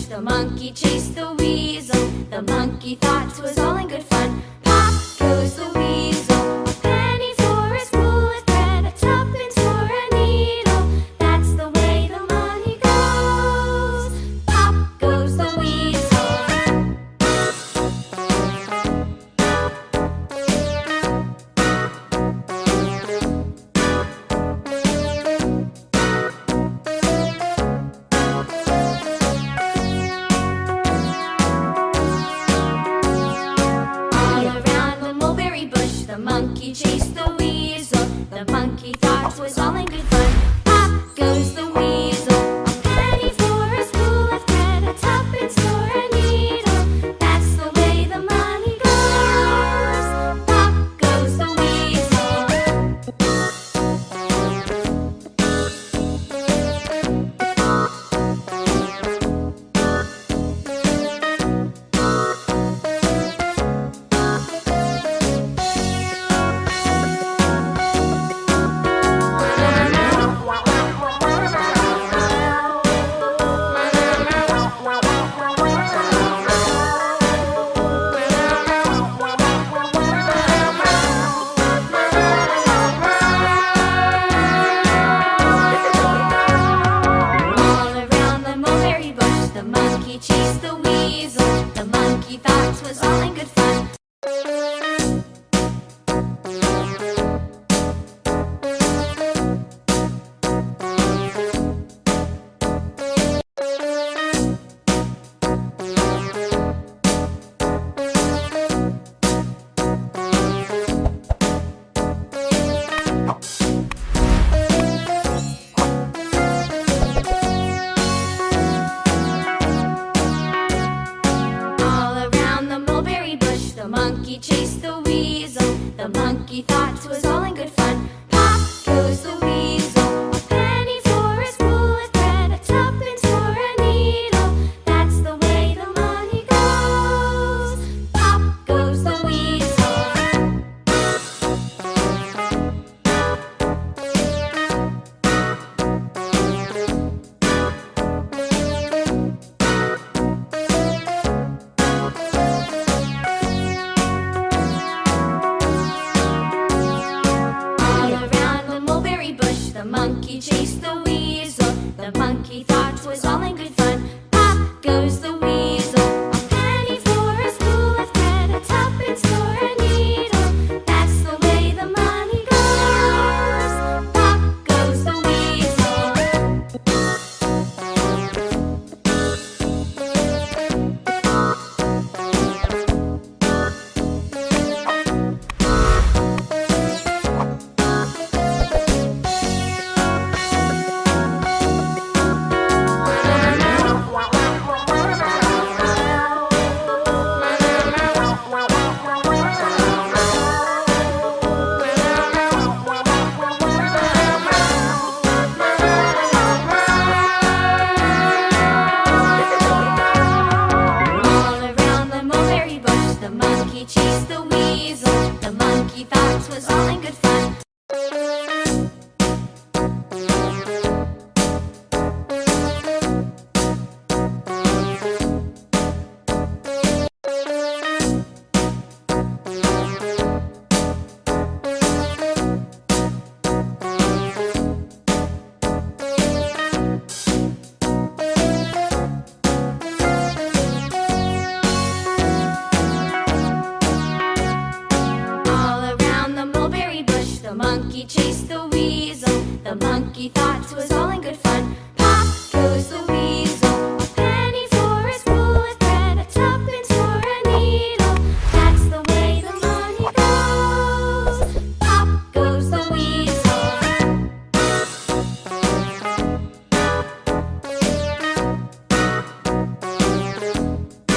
The monkey chased the weasel. The monkey thought 'twas all in good fun. Pop goes the weasel. A penny for a spool of thread, a tuppence for a needle. That's the way the money goes. Pop goes the weasel. The monkey chased the weasel. The monkey thought 'twas all in good fun. Pop goes the weasel. A penny for a spool of thread, a tuppence for a needle. That's the way the money goes. Pop goes the weasel. The monkey chased the weasel. The monkey thought 'twas all in good fun. The monkey chased the weasel. The monkey thought 'twas all in good fun. Pop goes the weasel. A penny for a spool of thread, a tuppence for a needle. That's the way the money goes. Pop goes the weasel. The monkey chased the weasel.